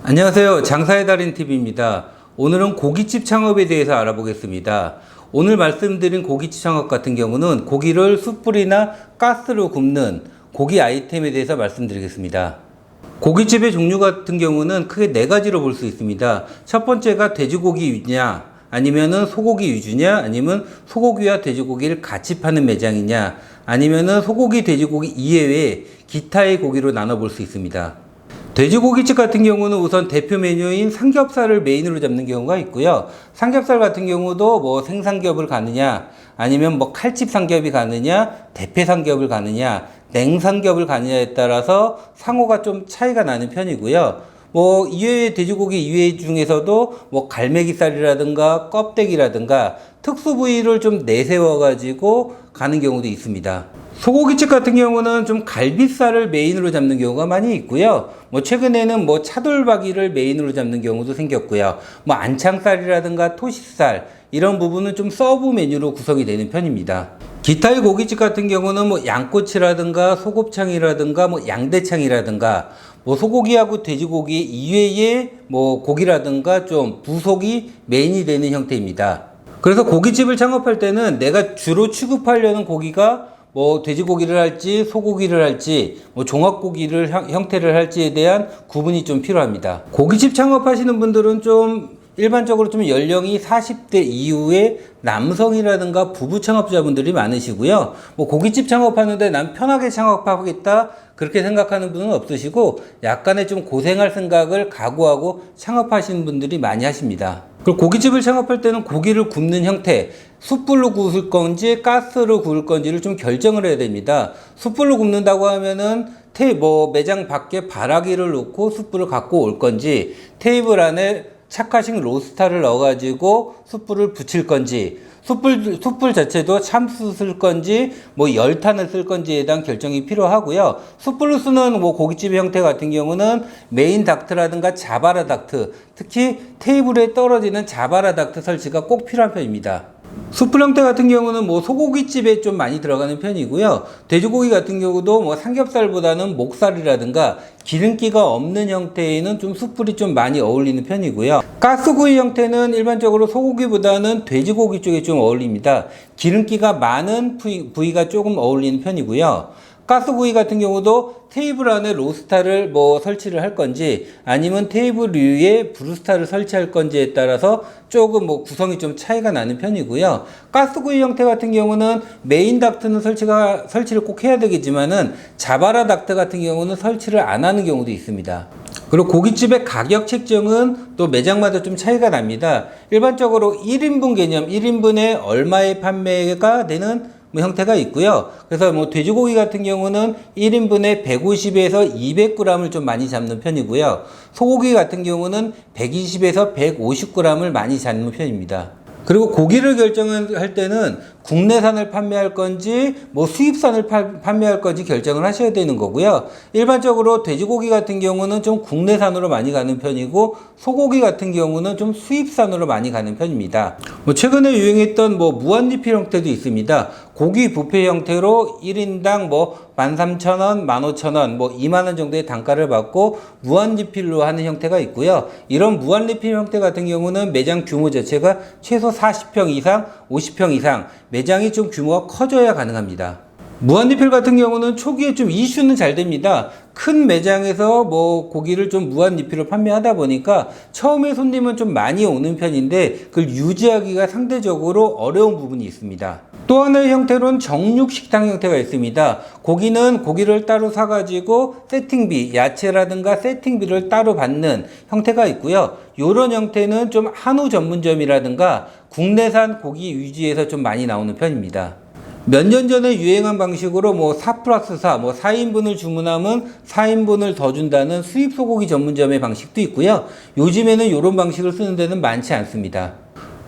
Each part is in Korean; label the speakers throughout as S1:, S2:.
S1: 안녕하세요. 장사의 달인TV입니다. 오늘은 고깃집 창업에 대해서 알아보겠습니다. 오늘 말씀드린 고깃집 창업 같은 경우는 고기를 숯불이나 가스로 굽는 고기 아이템에 대해서 말씀드리겠습니다. 고깃집의 종류 같은 경우는 크게 네 가지로 볼 수 있습니다. 첫 번째가 돼지고기 위주냐, 아니면은 소고기 위주냐, 아니면 소고기와 돼지고기를 같이 파는 매장이냐, 아니면은 소고기, 돼지고기 이외에 기타의 고기로 나눠 볼 수 있습니다. 돼지고기집 같은 경우는 우선 대표 메뉴인 삼겹살을 메인으로 잡는 경우가 있고요. 삼겹살 같은 경우도 뭐 생삼겹을 가느냐, 아니면 뭐 칼집 삼겹이 가느냐, 대패 삼겹을 가느냐, 냉삼겹을 가느냐에 따라서 상호가 좀 차이가 나는 편이고요. 뭐 이외의 돼지고기 이외 중에서도 뭐 갈매기살이라든가 껍데기라든가 특수 부위를 좀 내세워 가지고 가는 경우도 있습니다. 소고기집 같은 경우는 좀 갈비살을 메인으로 잡는 경우가 많이 있고요. 뭐 최근에는 뭐 차돌박이를 메인으로 잡는 경우도 생겼고요. 뭐 안창살이라든가 토시살 이런 부분은 좀 서브 메뉴로 구성이 되는 편입니다. 기타의 고깃집 같은 경우는 뭐 양꼬치라든가 소곱창이라든가 뭐 양대창이라든가 뭐 소고기하고 돼지고기 이외의 뭐 고기라든가 좀 부속이 메인이 되는 형태입니다. 그래서 고깃집을 창업할 때는 내가 주로 취급하려는 고기가 뭐 돼지고기를 할지 소고기를 할지 뭐 종합고기를 형태를 할지에 대한 구분이 좀 필요합니다. 고깃집 창업하시는 분들은 좀 일반적으로 좀 연령이 40대 이후에 남성이라든가 부부 창업자분들이 많으시고요. 뭐 고깃집 창업하는데 난 편하게 창업하겠다 그렇게 생각하는 분은 없으시고 약간의 좀 고생할 생각을 각오하고 창업하시는 분들이 많이 하십니다. 그리고 고깃집을 창업할 때는 고기를 굽는 형태, 숯불로 구울 건지 가스로 구울 건지를 좀 결정을 해야 됩니다. 숯불로 굽는다고 하면은 매장 밖에 바라기를 놓고 숯불을 갖고 올 건지, 테이블 안에 착화식 로스터를 넣어가지고 숯불을 붙일 건지, 숯불 자체도 참숯 쓸 건지, 뭐 열탄을 쓸 건지에 대한 결정이 필요하고요. 숯불로 쓰는 뭐 고깃집 형태 같은 경우는 메인 닥트라든가 자바라 닥트, 특히 테이블에 떨어지는 자바라 닥트 설치가 꼭 필요한 편입니다. 숯불 형태 같은 경우는 뭐 소고기집에 좀 많이 들어가는 편이고요. 돼지고기 같은 경우도 뭐 삼겹살보다는 목살이라든가 기름기가 없는 형태에는 좀 숯불이 좀 많이 어울리는 편이고요. 가스구이 형태는 일반적으로 소고기보다는 돼지고기 쪽에 좀 어울립니다. 기름기가 많은 부위가 조금 어울리는 편이고요. 가스구이 같은 경우도 테이블 안에 로스터를 뭐 설치를 할 건지 아니면 테이블 위에 브루스타를 설치할 건지에 따라서 조금 뭐 구성이 좀 차이가 나는 편이고요. 가스구이 형태 같은 경우는 메인 닥트는 설치를 꼭 해야 되겠지만은 자바라 닥트 같은 경우는 설치를 안 하는 경우도 있습니다. 그리고 고깃집의 가격 책정은 또 매장마다 좀 차이가 납니다. 일반적으로 1인분 개념, 1인분에 얼마의 판매가 되는 형태가 있고요. 그래서 뭐 돼지고기 같은 경우는 1인분에 150에서 200g을 좀 많이 잡는 편이고요. 소고기 같은 경우는 120에서 150g을 많이 잡는 편입니다. 그리고 고기를 결정할 때는 국내산을 판매할 건지 뭐 수입산을 판매할 건지 결정을 하셔야 되는 거고요. 일반적으로 돼지고기 같은 경우는 좀 국내산으로 많이 가는 편이고 소고기 같은 경우는 좀 수입산으로 많이 가는 편입니다. 뭐 최근에 유행했던 뭐 무한리필 형태도 있습니다. 고기 뷔페 형태로 1인당 뭐 13,000원, 15,000원, 뭐 20,000원 정도의 단가를 받고 무한리필로 하는 형태가 있고요. 이런 무한리필 형태 같은 경우는 매장 규모 자체가 최소 40평 이상, 50평 이상 매장이 좀 규모가 커져야 가능합니다. 무한리필 같은 경우는 초기에 좀 이슈는 잘 됩니다. 큰 매장에서 뭐 고기를 좀 무한리필로 판매하다 보니까 처음에 손님은 좀 많이 오는 편인데 그걸 유지하기가 상대적으로 어려운 부분이 있습니다. 또 하나의 형태로는 정육식당 형태가 있습니다. 고기를 따로 사가지고 세팅비, 야채라든가 세팅비를 따로 받는 형태가 있고요. 이런 형태는 좀 한우 전문점이라든가 국내산 고기 위주에서 좀 많이 나오는 편입니다. 몇 년 전에 유행한 방식으로 뭐 4+4, 뭐 4인분을 주문하면 4인분을 더 준다는 수입 소고기 전문점의 방식도 있고요. 요즘에는 이런 방식을 쓰는 데는 많지 않습니다.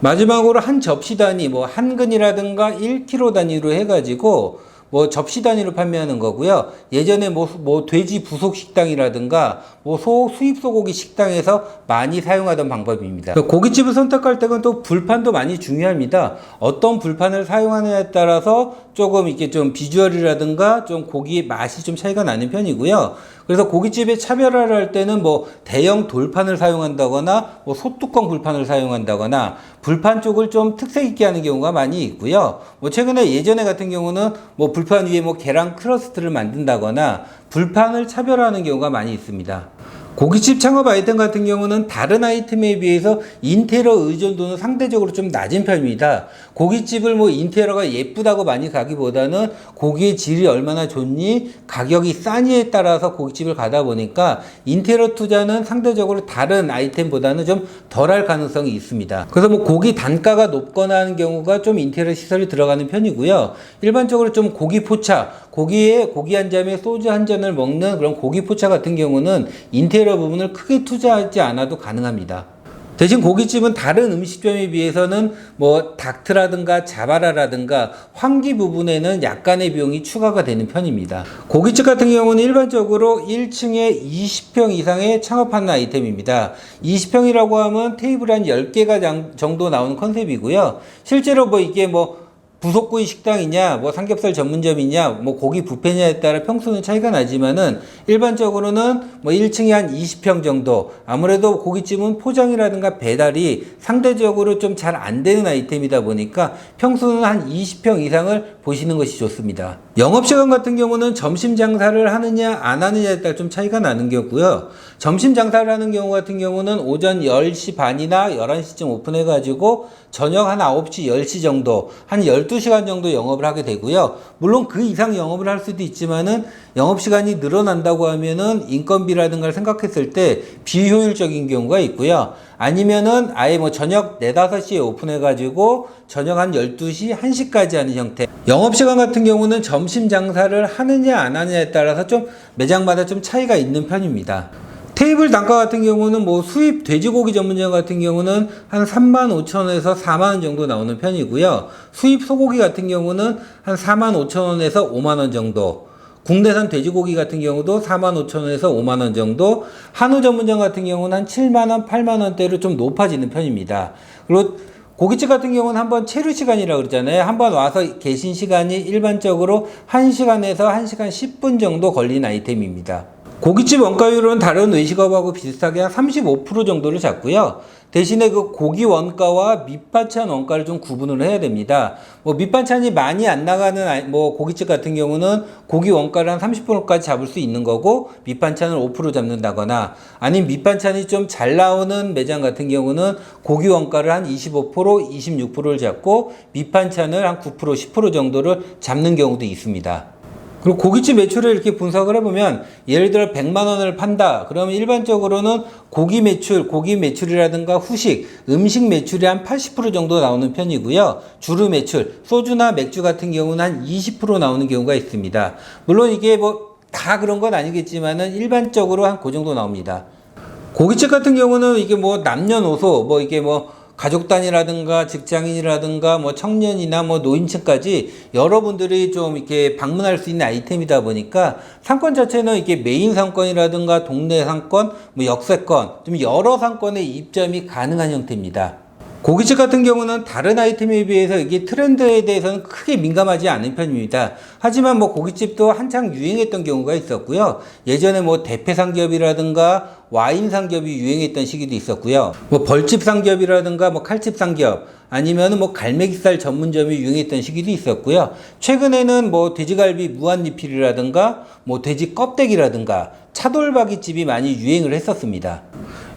S1: 마지막으로 한 접시 단위, 뭐 한 근이라든가 1kg 단위로 해가지고 뭐 접시 단위로 판매하는 거고요. 예전에 뭐 돼지 부속 식당이라든가 뭐 수입 소고기 식당에서 많이 사용하던 방법입니다. 고깃집을 선택할 때는 또 불판도 많이 중요합니다. 어떤 불판을 사용하느냐에 따라서 조금 이렇게 좀 비주얼이라든가 좀 고기의 맛이 좀 차이가 나는 편이고요. 그래서 고깃집의 차별화를 할 때는 뭐 대형 돌판을 사용한다거나 뭐 소뚜껑 불판을 사용한다거나 불판 쪽을 좀 특색 있게 하는 경우가 많이 있고요. 뭐 최근에 예전에 같은 경우는 뭐 불판 위에 뭐 계란 크러스트를 만든다거나 불판을 차별화하는 경우가 많이 있습니다. 고깃집 창업 아이템 같은 경우는 다른 아이템에 비해서 인테리어 의존도는 상대적으로 좀 낮은 편입니다. 고깃집을 뭐 인테리어가 예쁘다고 많이 가기보다는 고기의 질이 얼마나 좋니, 가격이 싸니에 따라서 고깃집을 가다 보니까 인테리어 투자는 상대적으로 다른 아이템보다는 좀 덜할 가능성이 있습니다. 그래서 뭐 고기 단가가 높거나 하는 경우가 좀 인테리어 시설이 들어가는 편이고요. 일반적으로 좀 고기 포차, 고기에 고기 한 점에 소주 한 잔을 먹는 그런 고기 포차 같은 경우는 인테리어 부분을 크게 투자하지 않아도 가능합니다. 대신 고깃집은 다른 음식점에 비해서는 뭐 닥트라든가 자바라라든가 환기 부분에는 약간의 비용이 추가가 되는 편입니다. 고깃집 같은 경우는 일반적으로 1층에 20평 이상의 창업하는 아이템입니다. 20평이라고 하면 테이블이 한 10개가 정도 나오는 컨셉이고요. 실제로 뭐 이게 뭐 부속구이 식당이냐, 뭐 삼겹살 전문점이냐, 뭐 고기 뷔페냐에 따라 평수는 차이가 나지만은 일반적으로는 뭐 1층에 한 20평 정도, 아무래도 고깃집은 포장이라든가 배달이 상대적으로 좀 잘 안 되는 아이템이다 보니까 평수는 한 20평 이상을 보시는 것이 좋습니다. 영업시간 같은 경우는 점심 장사를 하느냐 안 하느냐에 따라 좀 차이가 나는 거고요. 점심 장사를 하는 경우 같은 경우는 오전 10시 반이나 11시쯤 오픈해가지고 저녁 한 9시, 10시 정도, 한 12시간 정도 영업을 하게 되고요. 물론 그 이상 영업을 할 수도 있지만은 영업시간이 늘어난다고 하면은 인건비라든가 생각했을 때 비효율적인 경우가 있고요. 아니면은 아예 뭐 저녁 4, 5시에 오픈해가지고 저녁 한 12시, 1시까지 하는 형태. 영업시간 같은 경우는 점심 장사를 하느냐 안 하느냐에 따라서 좀 매장마다 좀 차이가 있는 편입니다. 테이블 단가 같은 경우는 뭐 수입 돼지고기 전문점 같은 경우는 한 35,000원에서 4만원 정도 나오는 편이고요. 수입 소고기 같은 경우는 한 45,000원에서 5만원 정도. 국내산 돼지고기 같은 경우도 45,000원에서 5만원 정도. 한우 전문점 같은 경우는 한 7만원, 8만원대로 좀 높아지는 편입니다. 그리고 고깃집 같은 경우는 한번 체류 시간이라고 그러잖아요. 한번 와서 계신 시간이 일반적으로 1시간에서 1시간 10분 정도 걸리는 아이템입니다. 고깃집 원가율은 다른 외식업하고 비슷하게 한 35% 정도를 잡고요. 대신에 그 고기 원가와 밑반찬 원가를 좀 구분을 해야 됩니다. 뭐 밑반찬이 많이 안 나가는 뭐 고깃집 같은 경우는 고기 원가를 한 30%까지 잡을 수 있는 거고 밑반찬을 5% 잡는다거나 아니면 밑반찬이 좀 잘 나오는 매장 같은 경우는 고기 원가를 한 25%, 26%를 잡고 밑반찬을 한 9%, 10% 정도를 잡는 경우도 있습니다. 그리고 고깃집 매출을 이렇게 분석을 해보면 예를 들어 100만 원을 판다. 그러면 일반적으로는 고기 매출이라든가 후식, 음식 매출이 한 80% 정도 나오는 편이고요. 주류 매출, 소주나 맥주 같은 경우는 한 20% 나오는 경우가 있습니다. 물론 이게 뭐 다 그런 건 아니겠지만은 일반적으로 한 그 정도 나옵니다. 고깃집 같은 경우는 이게 뭐 남녀노소, 뭐 이게 뭐 가족 단위라든가 직장인이라든가 뭐 청년이나 뭐 노인층까지 여러분들이 좀 이렇게 방문할 수 있는 아이템이다 보니까 상권 자체는 이게 메인 상권이라든가 동네 상권, 뭐 역세권, 좀 여러 상권의 입점이 가능한 형태입니다. 고깃집 같은 경우는 다른 아이템에 비해서 이게 트렌드에 대해서는 크게 민감하지 않은 편입니다. 하지만 뭐 고깃집도 한창 유행했던 경우가 있었고요. 예전에 뭐 대패 삼겹이라든가 와인 삼겹이 유행했던 시기도 있었고요. 뭐 벌집 삼겹이라든가 뭐 칼집 삼겹 아니면은 뭐 갈매기살 전문점이 유행했던 시기도 있었고요. 최근에는 뭐 돼지갈비 무한리필이라든가 뭐 돼지 껍데기라든가 차돌박이집이 많이 유행을 했었습니다.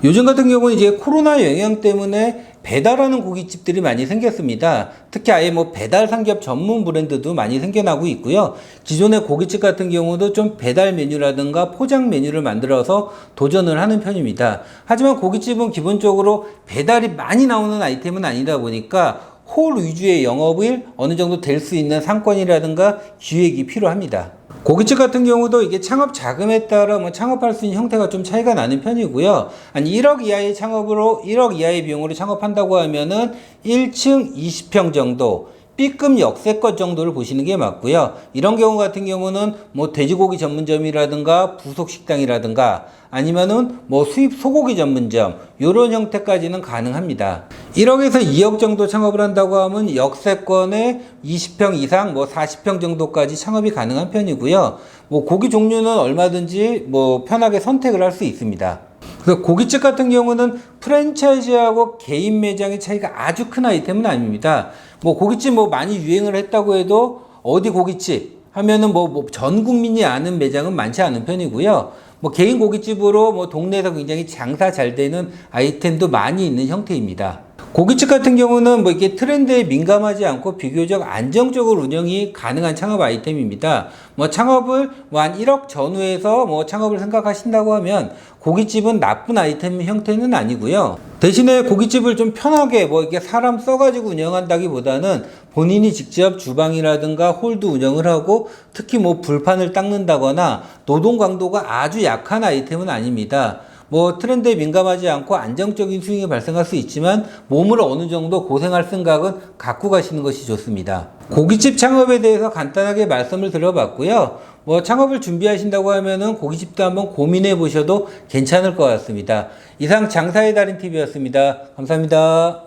S1: 요즘 같은 경우는 이제 코로나 영향 때문에 배달하는 고깃집들이 많이 생겼습니다. 특히 아예 뭐 배달 삼겹 전문 브랜드도 많이 생겨나고 있고요. 기존의 고깃집 같은 경우도 좀 배달 메뉴라든가 포장 메뉴를 만들어서 도전을 하는 편입니다. 하지만 고깃집은 기본적으로 배달이 많이 나오는 아이템은 아니다 보니까 홀 위주의 영업일 어느 정도 될 수 있는 상권이라든가 기획이 필요합니다. 고깃집 같은 경우도 이게 창업 자금에 따라 뭐 창업할 수 있는 형태가 좀 차이가 나는 편이고요. 한 1억 이하의 창업으로 1억 이하의 비용으로 창업한다고 하면은 1층 20평 정도, B급 역세권 정도를 보시는 게 맞고요. 이런 경우 같은 경우는 뭐 돼지고기 전문점이라든가 부속식당이라든가 아니면은 뭐 수입 소고기 전문점 요런 형태까지는 가능합니다. 1억에서 2억 정도 창업을 한다고 하면 역세권에 20평 이상 뭐 40평 정도까지 창업이 가능한 편이고요. 뭐 고기 종류는 얼마든지 뭐 편하게 선택을 할 수 있습니다. 그래서 고깃집 같은 경우는 프랜차이즈하고 개인 매장의 차이가 아주 큰 아이템은 아닙니다. 뭐 고깃집 뭐 많이 유행을 했다고 해도 어디 고깃집 하면은 뭐 전 국민이 아는 매장은 많지 않은 편이고요. 뭐 개인 고깃집으로 뭐 동네에서 굉장히 장사 잘 되는 아이템도 많이 있는 형태입니다. 고깃집 같은 경우는 뭐 이게 트렌드에 민감하지 않고 비교적 안정적으로 운영이 가능한 창업 아이템입니다. 뭐 창업을 뭐 한 1억 전후에서 뭐 창업을 생각하신다고 하면 고깃집은 나쁜 아이템 형태는 아니고요. 대신에 고깃집을 좀 편하게 뭐 이렇게 사람 써가지고 운영한다기보다는 본인이 직접 주방이라든가 홀도 운영을 하고 특히 뭐 불판을 닦는다거나 노동 강도가 아주 약한 아이템은 아닙니다. 뭐 트렌드에 민감하지 않고 안정적인 수익이 발생할 수 있지만 몸을 어느 정도 고생할 생각은 갖고 가시는 것이 좋습니다. 고깃집 창업에 대해서 간단하게 말씀을 드려봤고요. 뭐 창업을 준비하신다고 하면은 고깃집도 한번 고민해 보셔도 괜찮을 것 같습니다. 이상 장사의 달인 TV였습니다. 감사합니다.